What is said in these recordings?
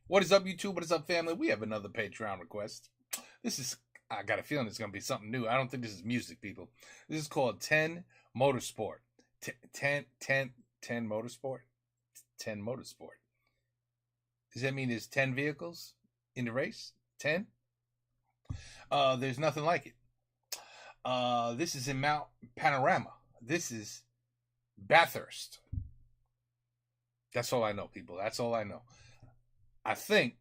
What is up, YouTube? What is up, family? We have another Patreon request. I got a feeling it's going to be something new. I don't think this is music, people. This is called TENmotorsport. TENmotorsport? TENmotorsport. Does that mean there's 10 vehicles in the race? 10? There's nothing like it. This is in Mount Panorama. This is Bathurst. That's all I know, people. That's all I know. I think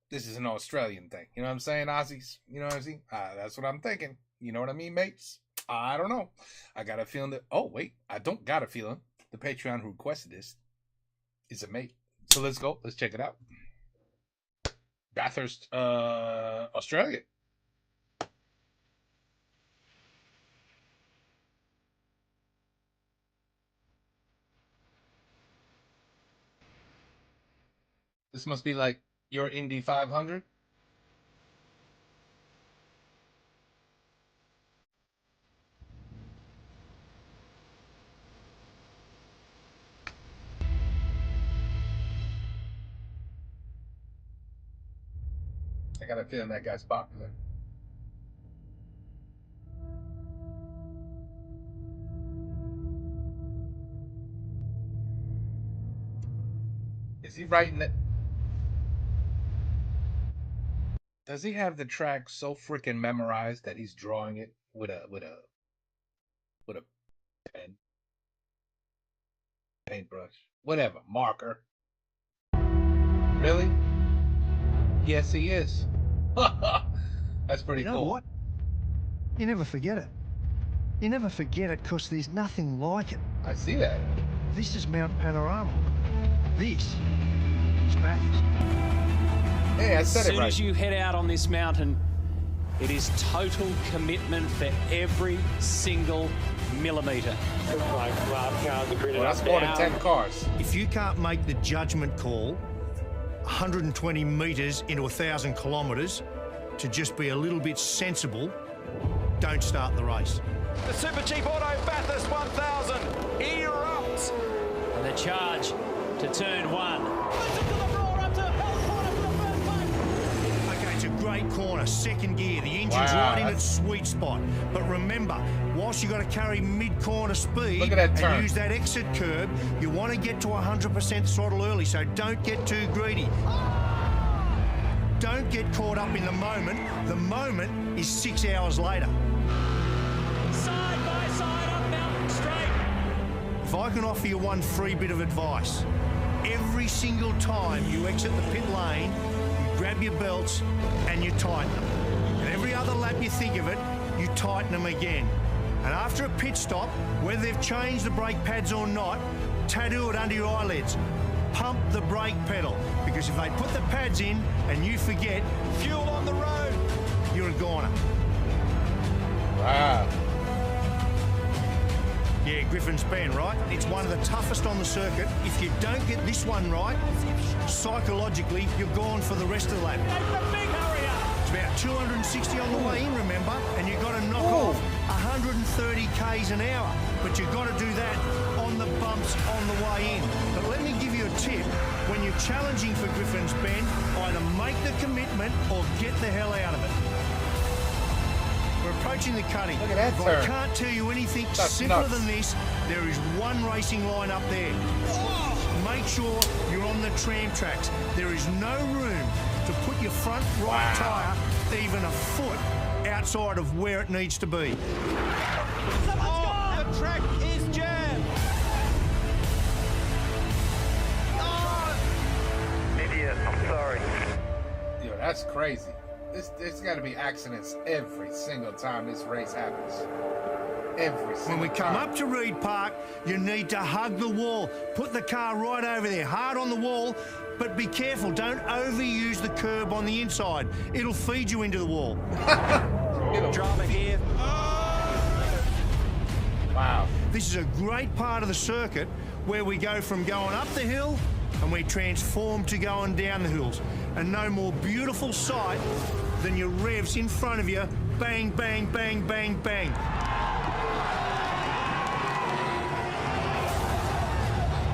this is an Australian thing. You know what I'm saying, Aussies? You know what I'm saying? That's what I'm thinking. You know what I mean, mates? I don't know. I got a feeling that... Oh, wait. I don't got a feeling. The Patreon who requested this is a mate. So let's go. Let's check it out. Bathurst, Australia. This must be like your Indy 500. I got a feeling that guy's popular. Is he writing it? Does he have the track so freaking memorized that he's drawing it with a pen, paintbrush, whatever, marker? Really? Yes, he is. That's pretty cool. You know what? You never forget it. You never forget it because there's nothing like it. I see that. This is Mount Panorama. This is Bathurst. Hey, I said it right. As soon as you head out on this mountain, it is total commitment for every single millimetre. Well, that's more than 10 cars. If you can't make the judgment call 120 metres into 1,000 kilometres to just be a little bit sensible, don't start the race. The Super Cheap Auto Bathurst 1000 erupts. And the charge to turn one. Okay, it's a great corner, second gear. The engine's Wow, right in its sweet spot. But remember, whilst you've got to carry mid-corner speed Look at that turn. and use that exit curb, you want to get to 100% throttle early, so don't get too greedy. Don't get caught up in the moment. The moment is 6 hours later. Side by side up mountain straight. If I can offer you one free bit of advice, every single time you exit the pit lane, you grab your belts and you tighten them. And every other lap you think of it, you tighten them again. And after a pit stop, whether they've changed the brake pads or not, tattoo it under your eyelids. Pump the brake pedal, because if they put the pads in and you forget, Fuel on the road. you're a goner. Wow. Yeah, Griffin's Bend, right? It's one of the toughest on the circuit. If you don't get this one right, psychologically, you're gone for the rest of the lap. It's about 260 on the way in, remember? And you've got to knock off 130 k's an hour. But you've got to do that on the bumps on the way in. But let me give you a tip. When you're challenging for Griffin's Bend, either make the commitment or get the hell out of it. We're approaching the cutting. Look at that If I turn. can't tell you anything That's simpler nuts. than this. There is one racing line up there. Make sure you're on the tram tracks. There is no room to put your front right tyre even a foot outside of where it needs to be. Oh, the track is jammed. Idiot, I'm sorry. Yo, that's crazy. There's got to be accidents every single time this race happens. Every single When we come time. up to Reed Park, you need to hug the wall. Put the car right over there, hard on the wall, but be careful. Don't overuse the curb on the inside. It'll feed you into the wall. Drama here. Wow. This is a great part of the circuit where we go from going up the hill and we transform to going down the hills. And no more beautiful sight than your revs in front of you. Bang, bang, bang, bang, bang.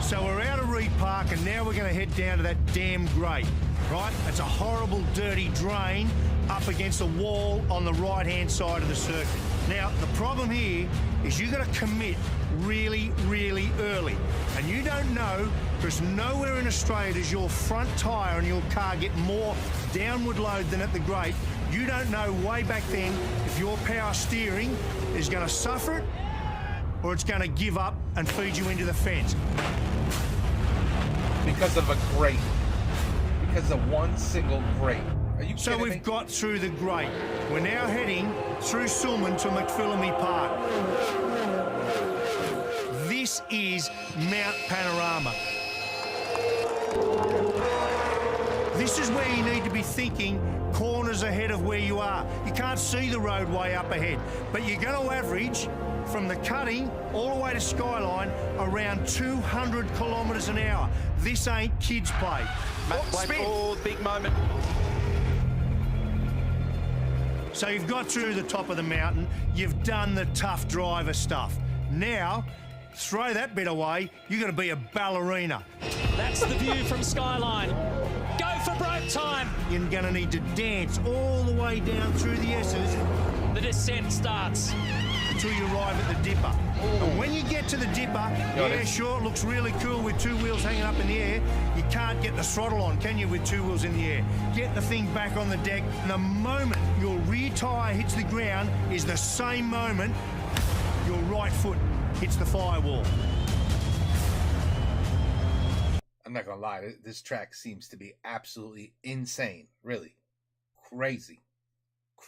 So we're out of Reed Park and now we're going to head down to that damn grate. right? It's a horrible, dirty drain up against the wall on the right-hand side of the circuit. Now, the problem here is you've got to commit really, really early. And you don't know, because nowhere in Australia does your front tyre and your car get more downward load than at the grate. You don't know way back then if your power steering is going to suffer it or it's going to give up and feed you into the fence. Because of a grate. Because of one single grate. Are you So we've got through the grate. We're now heading through Sulman to McPhillamy Park. This is Mount Panorama. This is where you need to be thinking corners ahead of where you are. You can't see the roadway up ahead, but you're going to average from the cutting all the way to Skyline around 200 kilometres an hour. This ain't kids' play. Oh, big moment. So you've got through the top of the mountain, you've done the tough driver stuff. Now, throw that bit away, you're going to be a ballerina. That's the view from Skyline. Go for break time. You're going to need to dance all the way down through the S's The descent starts. until you arrive at the dipper. And when you get to the dipper, yeah, sure, it looks really cool with two wheels hanging up in the air. You can't get the throttle on, can you, with two wheels in the air? Get the thing back on the deck. And the moment your rear tyre hits the ground is the same moment your right foot hits the firewall. I'm not gonna lie, this track seems to be absolutely insane. Really. Crazy.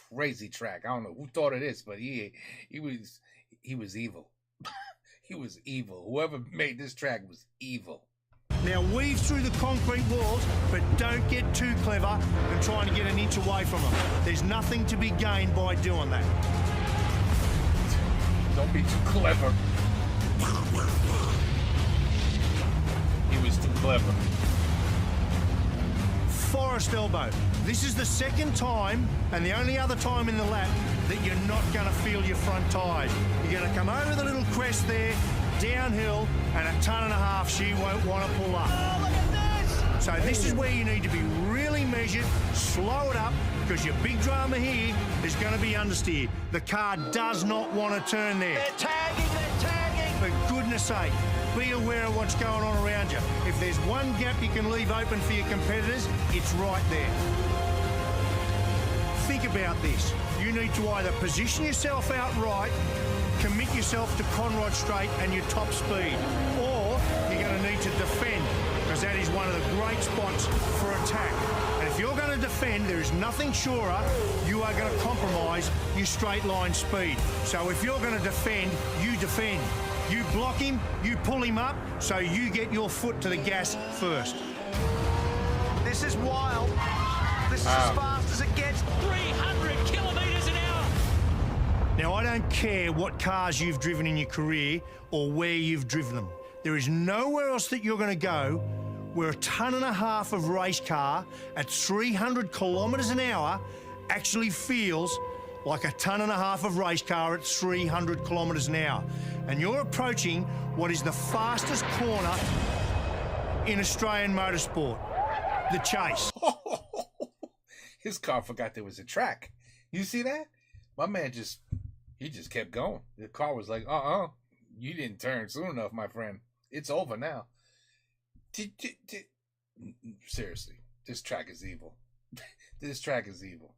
Crazy track. I don't know who thought of this, but he was evil. He was evil. Whoever made this track was evil. Now weave through the concrete walls, but don't get too clever and trying to get an inch away from them. There's nothing to be gained by doing that. Don't be too clever. He was too clever. Forest elbow. This is the second time and the only other time in the lap that you're not going to feel your front tyres. You're going to come over the little crest there, downhill, and a tonne and a half she won't want to pull up. Oh, look at this! So this is where you need to be really measured, slow it up, because your big drama here is going to be understeer. The car does not want to turn there. They're tagging, they're tagging! For goodness sake, be aware of what's going on around you. If there's one gap you can leave open for your competitors, it's right there. Think about this. You need to either position yourself out right, commit yourself to Conrod Straight and your top speed, or you're going to need to defend, because that is one of the great spots for attack. And if you're going to defend, there is nothing surer you are going to compromise your straight line speed. So if you're going to defend, you defend. You block him, you pull him up, so you get your foot to the gas first. This is wild. This is as fast as it gets. 300 kilometres an hour. Now, I don't care what cars you've driven in your career or where you've driven them. There is nowhere else that you're going to go where a tonne and a half of race car at 300 kilometres an hour actually feels like a tonne and a half of race car at 300 kilometres an hour. And you're approaching what is the fastest corner in Australian motorsport, the Chase. His car forgot there was a track. You see that? My man just kept going. The car was like, you didn't turn soon enough, my friend. It's over now. Seriously, this track is evil. This track is evil.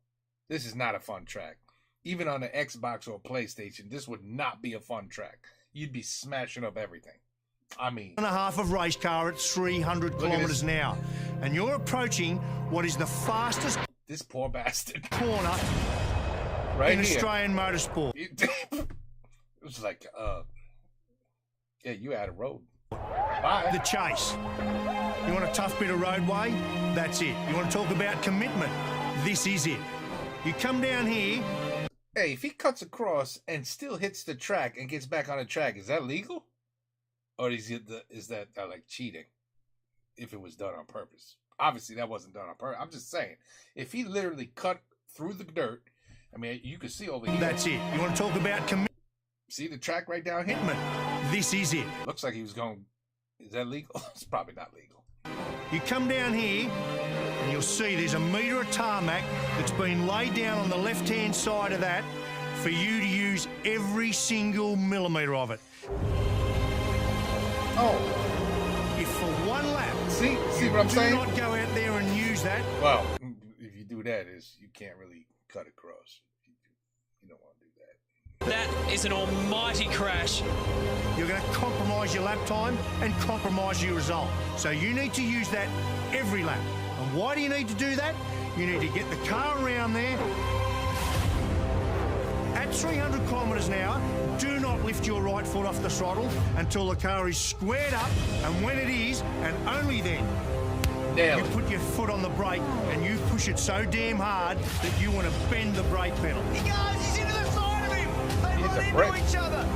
This is not a fun track. Even on an Xbox or a PlayStation, this would not be a fun track. You'd be smashing up everything. I mean, and a half of race car at 300 kilometres an hour. And you're approaching what is the fastest this poor bastard corner right in here. Australian motorsport. It was like, yeah, you had a road. Bye. The Chase. You want a tough bit of roadway? That's it. You want to talk about commitment? This is it. You come down here. Hey, if he cuts across and still hits the track and gets back on the track, is that legal? Or is that like cheating? If it was done on purpose. Obviously, that wasn't done on purpose. I'm just saying, if he literally cut through the dirt, I mean, you can see over here. That's it. You want to talk about commitment? See the track right down here? This is it. Looks like he was going. Is that legal? It's probably not legal. You come down here and you'll see there's a metre of tarmac that's been laid down on the left-hand side of that for you to use every single millimetre of it. Oh. If for one lap, See what I'm saying? do not go out there and use that. Well, if you do that, you can't really cut across. You don't want to do that. That is an almighty crash. You're going to compromise your lap time and compromise your result. So you need to use that every lap. And why do you need to do that? You need to get the car around there. At 300 kilometres an hour, do not lift your right foot off the throttle until the car is squared up, and when it is, and only then, Nail you it. put your foot on the brake and you push it so damn hard that you want to bend the brake pedal. He goes, he's into the side of him. They He's run a into brick. each other.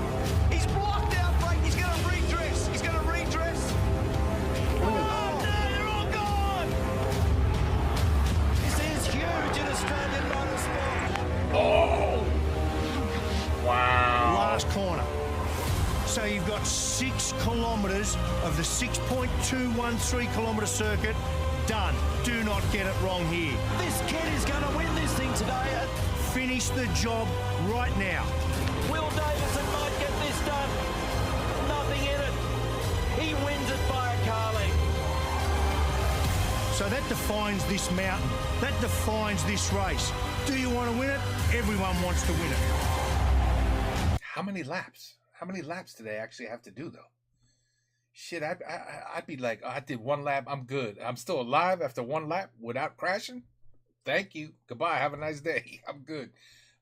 He's blocked out brake. He's going to redress. He's going to redress. Oh, no, they're all gone. This is huge in Australian motorsport. Oh. Wow. Last corner. So you've got 6 kilometres of the 6.213 kilometre circuit done. Do not get it wrong here. This kid is going to win this thing today. Finish the job right now. Will Davison might get this done. Nothing in it. He wins it by a car length. So that defines this mountain. That defines this race. Do you want to win it? Everyone wants to win it. How many laps? How many laps do they actually have to do, though? Shit, I'd be like, oh, I did 1 lap, I'm good. I'm still alive after 1 lap without crashing? Thank you. Goodbye. Have a nice day. I'm good.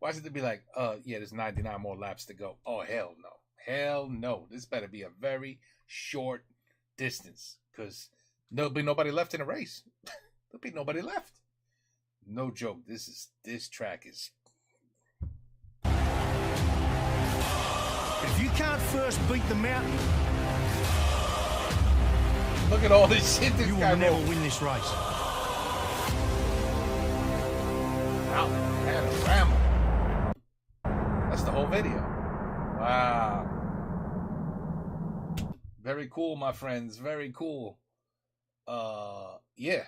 Why should they be like, yeah, there's 99 more laps to go? Oh, hell no. Hell no. This better be a very short distance, because there'll be nobody left in the race. There'll be nobody left. No joke. This track is... If you can't first beat the mountain, Look at all this shit this you guy will never wrote. win this race. Panorama. That's the whole video. Wow. Very cool, my friends. Very cool. Yeah.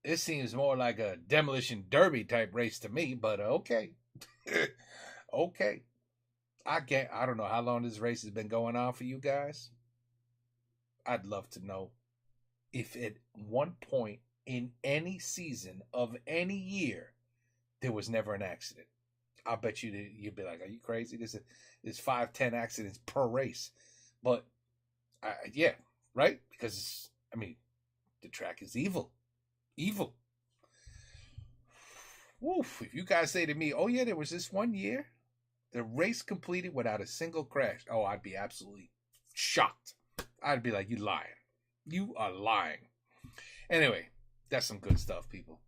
This seems more like a demolition derby type race to me, but okay. Okay. I don't know how long this race has been going on for you guys. I'd love to know if at one point in any season of any year there was never an accident. I'll bet you'd be like, are you crazy? There's 5-10 accidents per race. But yeah, right? Because I mean, the track is evil. Evil. Woof. If you guys say to me, oh yeah, there was this one year the race completed without a single crash, oh, I'd be absolutely shocked. I'd be like, you lying. You are lying. Anyway, that's some good stuff, people.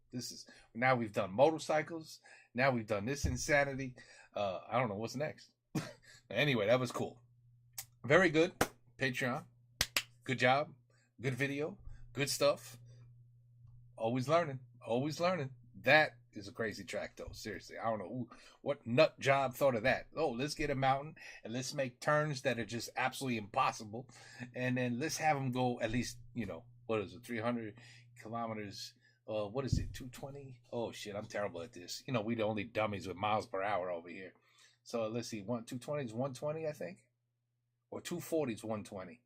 Now we've done motorcycles. Now we've done this insanity. I don't know what's next. Anyway, that was cool. Very good. Patreon. Good job. Good video. Good stuff. Always learning. Always learning. That is a crazy track, though. Seriously. I don't know what nut job thought of that. Oh, let's get a mountain and let's make turns that are just absolutely impossible. And then let's have them go at least, what is it, 300 kilometers? What is it, 220? Oh, shit, I'm terrible at this. We the only dummies with miles per hour over here. So let's see, 220 is 120, I think? Or 240 is 120.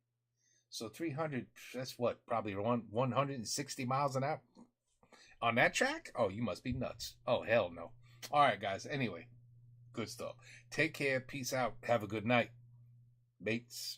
So 300, that's what, probably 160 miles an hour? On that track? Oh, you must be nuts. Oh, hell no. All right, guys. Anyway, good stuff. Take care. Peace out. Have a good night. Mates.